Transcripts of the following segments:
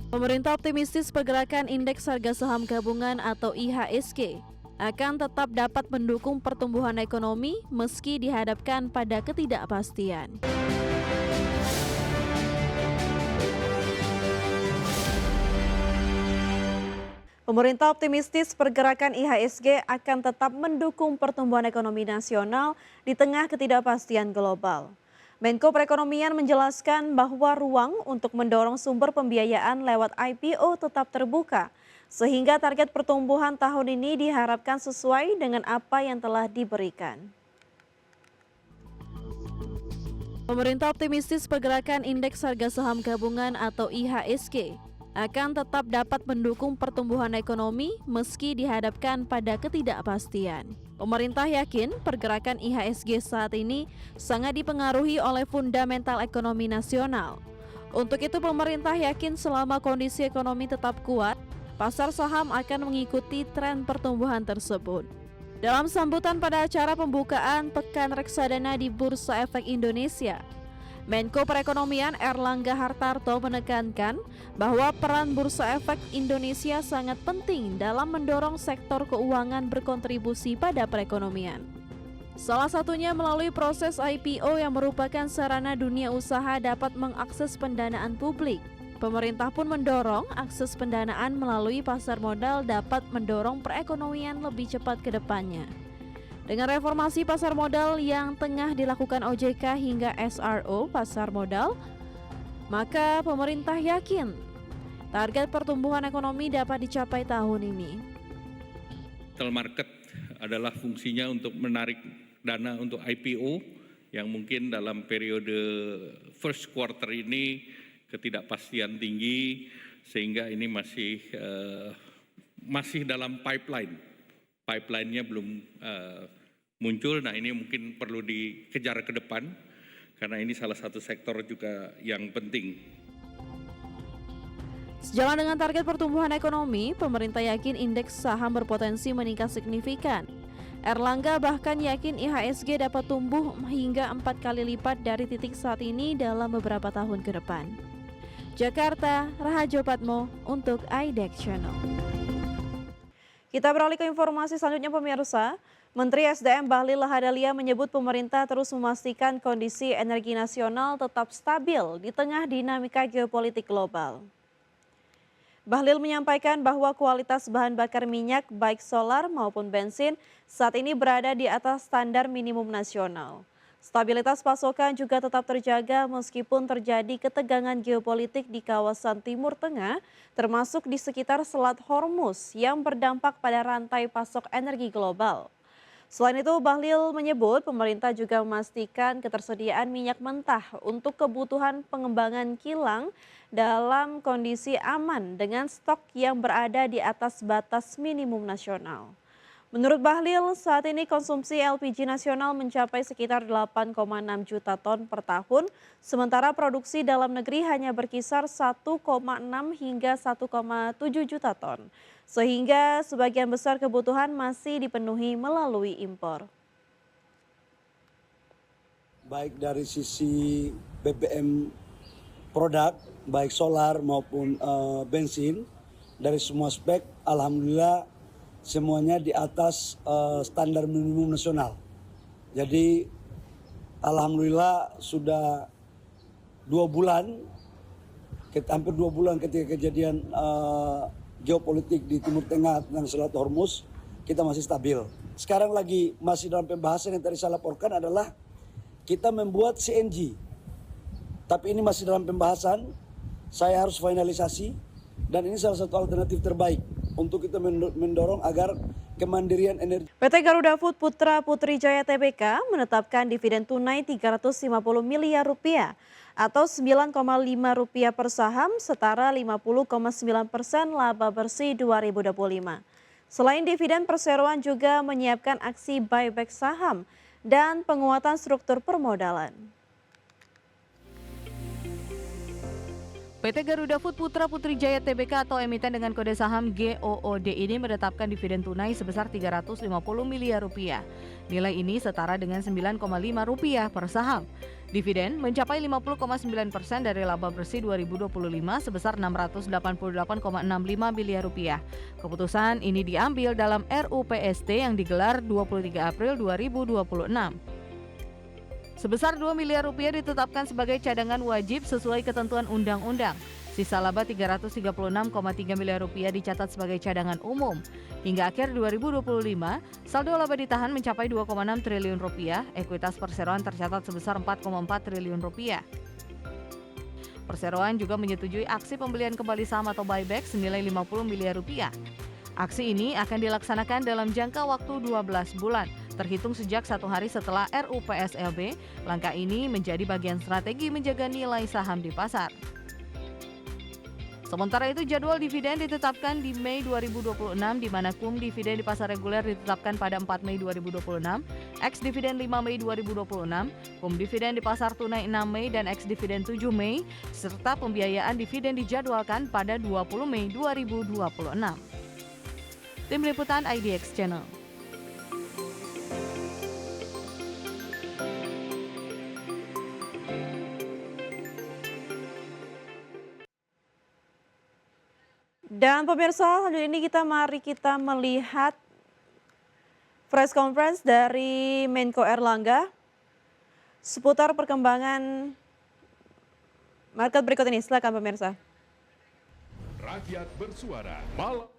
Pemerintah optimistis pergerakan indeks harga saham gabungan atau IHSG akan tetap dapat mendukung pertumbuhan ekonomi meski dihadapkan pada ketidakpastian. Pemerintah optimistis pergerakan IHSG akan tetap mendukung pertumbuhan ekonomi nasional di tengah ketidakpastian global. Menko Perekonomian menjelaskan bahwa ruang untuk mendorong sumber pembiayaan lewat IPO tetap terbuka, sehingga target pertumbuhan tahun ini diharapkan sesuai dengan apa yang telah diberikan. Pemerintah optimistis pergerakan indeks harga saham gabungan atau IHSG akan tetap dapat mendukung pertumbuhan ekonomi meski dihadapkan pada ketidakpastian. Pemerintah yakin pergerakan IHSG saat ini sangat dipengaruhi oleh fundamental ekonomi nasional. Untuk itu pemerintah yakin selama kondisi ekonomi tetap kuat, pasar saham akan mengikuti tren pertumbuhan tersebut. Dalam sambutan pada acara pembukaan Pekan Reksadana di Bursa Efek Indonesia, Menko Perekonomian Erlangga Hartarto menekankan bahwa peran Bursa Efek Indonesia sangat penting dalam mendorong sektor keuangan berkontribusi pada perekonomian. Salah satunya melalui proses IPO yang merupakan sarana dunia usaha dapat mengakses pendanaan publik. Pemerintah pun mendorong akses pendanaan melalui pasar modal dapat mendorong perekonomian lebih cepat ke depannya. Dengan reformasi pasar modal yang tengah dilakukan OJK hingga SRO pasar modal, maka pemerintah yakin target pertumbuhan ekonomi dapat dicapai tahun ini. Capital market adalah fungsinya untuk menarik dana untuk IPO yang mungkin dalam periode first quarter ini ketidakpastian tinggi sehingga ini masih dalam pipeline. Pipeline-nya belum muncul, nah ini mungkin perlu dikejar ke depan karena ini salah satu sektor juga yang penting. Sejalan dengan target pertumbuhan ekonomi, pemerintah yakin indeks saham berpotensi meningkat signifikan. Erlangga bahkan yakin IHSG dapat tumbuh hingga 4 kali lipat dari titik saat ini dalam beberapa tahun ke depan. Jakarta, Rahajo Patmo untuk IDEX Channel. Kita beralih ke informasi selanjutnya pemirsa. Menteri SDM Bahlil Lahadalia menyebut pemerintah terus memastikan kondisi energi nasional tetap stabil di tengah dinamika geopolitik global. Bahlil menyampaikan bahwa kualitas bahan bakar minyak baik solar maupun bensin saat ini berada di atas standar minimum nasional. Stabilitas pasokan juga tetap terjaga meskipun terjadi ketegangan geopolitik di kawasan Timur Tengah, termasuk di sekitar Selat Hormuz yang berdampak pada rantai pasok energi global. Selain itu, Bahlil menyebut pemerintah juga memastikan ketersediaan minyak mentah untuk kebutuhan pengembangan kilang dalam kondisi aman dengan stok yang berada di atas batas minimum nasional. Menurut Bahlil, saat ini konsumsi LPG nasional mencapai sekitar 8,6 juta ton per tahun, sementara produksi dalam negeri hanya berkisar 1,6 hingga 1,7 juta ton. Sehingga sebagian besar kebutuhan masih dipenuhi melalui impor. Baik dari sisi BBM produk, baik solar maupun bensin, dari semua aspek, alhamdulillah semuanya di atas standar minimum nasional. Jadi alhamdulillah sudah 2 bulan, hampir 2 bulan ketika kejadian geopolitik di Timur Tengah tentang Selat Hormuz, kita masih stabil. Sekarang lagi masih dalam pembahasan yang tadi saya laporkan adalah kita membuat CNG. Tapi ini masih dalam pembahasan, saya harus finalisasi dan ini salah satu alternatif terbaik untuk kita mendorong agar kemandirian energi. PT Garuda Food Putra Putri Jaya Tbk menetapkan dividen tunai Rp350 miliar atau Rp9,5 per saham setara 50,9% laba bersih 2025. Selain dividen, perseroan juga menyiapkan aksi buyback saham dan penguatan struktur permodalan. PT Garuda Food Putra Putri Jaya Tbk atau emiten dengan kode saham GOOD ini menetapkan dividen tunai sebesar 350 miliar rupiah. Nilai ini setara dengan 9,5 rupiah per saham. Dividen mencapai 50,9% dari laba bersih 2025 sebesar 688,65 miliar rupiah. Keputusan ini diambil dalam RUPST yang digelar 23 April 2026. Sebesar 2 miliar rupiah ditetapkan sebagai cadangan wajib sesuai ketentuan undang-undang. Sisa laba 336,3 miliar rupiah dicatat sebagai cadangan umum. Hingga akhir 2025, saldo laba ditahan mencapai 2,6 triliun rupiah, ekuitas perseroan tercatat sebesar 4,4 triliun rupiah. Perseroan juga menyetujui aksi pembelian kembali saham atau buyback senilai 50 miliar rupiah. Aksi ini akan dilaksanakan dalam jangka waktu 12 bulan. Terhitung sejak 1 hari setelah RUPSLB, langkah ini menjadi bagian strategi menjaga nilai saham di pasar. Sementara itu jadwal dividen ditetapkan di Mei 2026 di mana kum dividen di pasar reguler ditetapkan pada 4 Mei 2026, ex dividen 5 Mei 2026, kum dividen di pasar tunai 6 Mei dan ex dividen 7 Mei, serta pembiayaan dividen dijadwalkan pada 20 Mei 2026. Tim Liputan IDX Channel. Dan pemirsa, mari kita melihat press conference dari Menko Erlangga seputar perkembangan market berikut ini. Silakan pemirsa. Rakyat bersuara malam.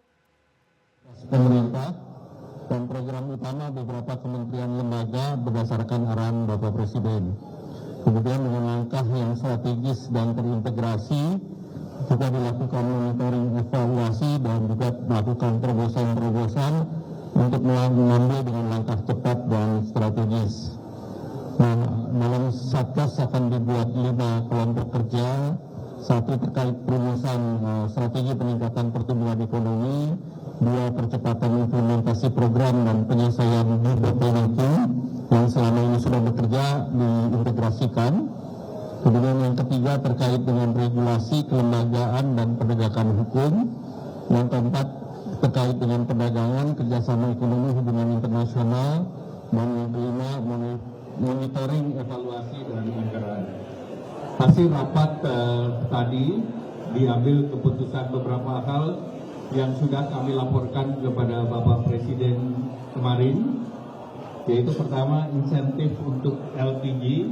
Pemerintah dan program utama beberapa kementerian lembaga berdasarkan arahan Bapak Presiden. Kemudian dengan langkah yang strategis dan terintegrasi, juga dilakukan monitoring evaluasi dan juga melakukan terobosan-terobosan untuk mengambil dengan langkah cepat dan strategis. Nah, dalam Satgas akan dibuat 5 kelompok kerja, 1 terkait perumusan strategi peningkatan pertumbuhan ekonomi, 2 percepatan implementasi program dan penyelesaian debottlenecking yang selama ini sudah bekerja diintegrasikan. Kemudian yang ketiga terkait dengan regulasi, kelembagaan dan penegakan hukum. Yang keempat terkait dengan perdagangan, kerjasama ekonomi, hubungan internasional. Dan yang kelima monitoring, evaluasi dan anggaran. Hasil rapat tadi diambil keputusan beberapa hal yang sudah kami laporkan kepada Bapak Presiden kemarin, yaitu pertama insentif untuk LPG,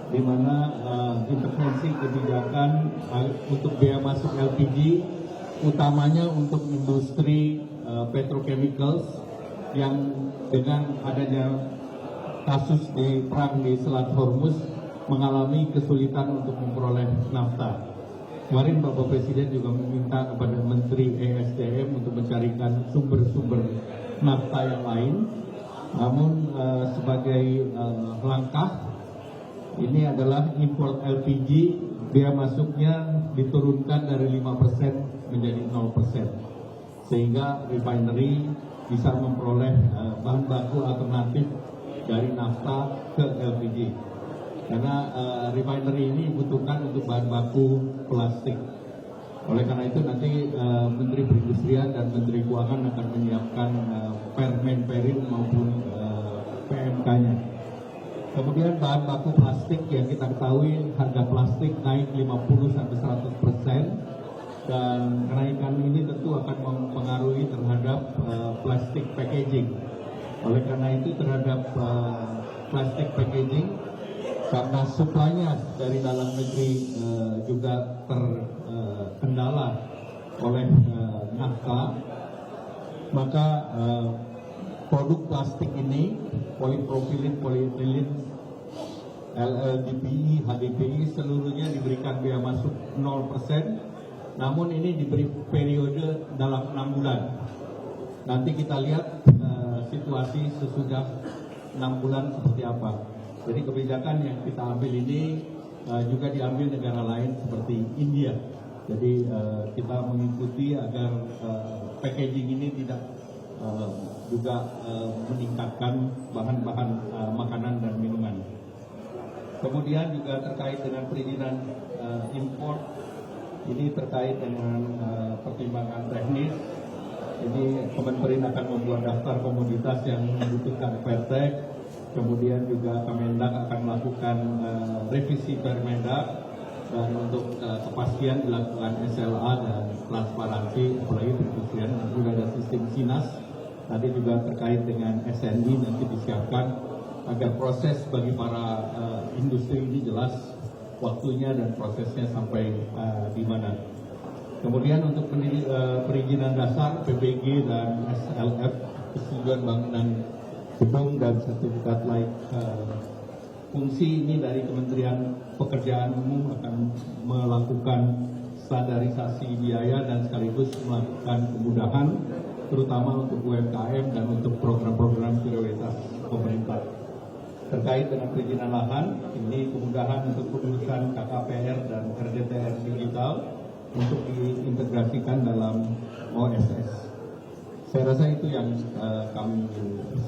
di mana intervensi kebijakan untuk biaya masuk LPG utamanya untuk industri petrochemicals yang dengan adanya kasus di perang di Selat Hormuz mengalami kesulitan untuk memperoleh nafta. Kemarin Bapak Presiden juga meminta kepada Menteri ESDM untuk mencarikan sumber-sumber nafta yang lain. Namun sebagai langkah ini adalah import LPG, biaya masuknya diturunkan dari 5% menjadi 0%. Sehingga refinery bisa memperoleh bahan baku alternatif dari nafta ke LPG. Karena refinery ini dibutuhkan untuk bahan baku plastik. Oleh karena itu nanti Menteri Perindustrian dan Menteri Keuangan akan menyiapkan Permenperin maupun PMK-nya. Kemudian bahan baku plastik yang kita ketahui harga plastik naik 50-100% dan kenaikan ini tentu akan mempengaruhi terhadap plastik packaging. Oleh karena itu terhadap plastik packaging, karena suplainya dari dalam negeri juga terkendala oleh nafta, maka produk plastik ini, polipropilin, polietilen, LLDPE, HDPE seluruhnya diberikan biaya masuk 0%, namun ini diberi periode dalam 6 bulan. Nanti kita lihat situasi sesudah 6 bulan seperti apa. Jadi kebijakan yang kita ambil ini juga diambil negara lain seperti India. Jadi kita mengikuti agar packaging ini tidak juga meningkatkan bahan-bahan makanan dan minuman. Kemudian juga terkait dengan perizinan impor Ini terkait dengan pertimbangan teknis. Ini Kementerian akan membuat daftar komoditas yang membutuhkan Pertek. Kemudian juga Kemendak akan melakukan revisi Permendak, dan untuk kepastian dilakukan SLA dan transparansi, apalagi penelitian juga ada sistem SINAS. Tadi juga terkait dengan SNI nanti disiapkan agar proses bagi para industri ini jelas waktunya dan prosesnya sampai di mana. Kemudian untuk perizinan dasar PBG dan SLF, persetujuan bangunan gedung dan sertifikat layak fungsi ini dari Kementerian Pekerjaan Umum akan melakukan standarisasi biaya dan sekaligus melakukan kemudahan terutama untuk UMKM dan untuk program-program prioritas pemerintah. Terkait dengan perizinan lahan, ini kemudahan untuk pengurusan KKPR dan RDTR digital untuk diintegrasikan dalam OSS. Saya rasa itu yang kami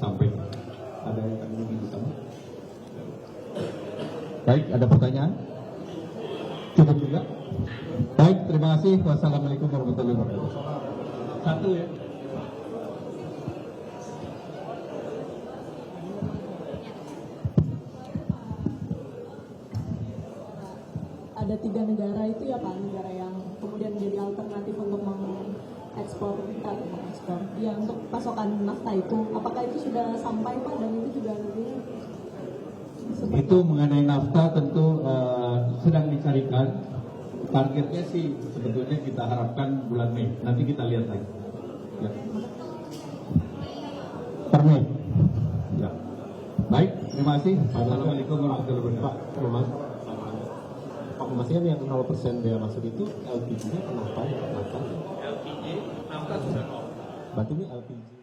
sampaikan. Ada yang kami ingin disampaikan? Baik, ada pertanyaan? Cukup juga? Baik, terima kasih. Wassalamualaikum warahmatullahi wabarakatuh. Satu ya. Ada 3 negara itu ya Pak, negara yang kemudian menjadi alternatif untuk mengekspor atau mengekspor. Ya untuk pasokan nafta itu, apakah itu sudah sampai Pak, dan itu juga nantinya? Itu mengenai nafta tentu sedang dicarikan. Targetnya sih sebetulnya kita harapkan bulan Mei. Nanti kita lihat lagi. Ya. Per Mei. Ya. Baik, terima kasih. Assalamualaikum warahmatullahi wabarakatuh. Pak, memastikan yang 0% bea masuk itu LPG-nya kenapa ya? LPG nafta sudah 0. Berarti ini LPG.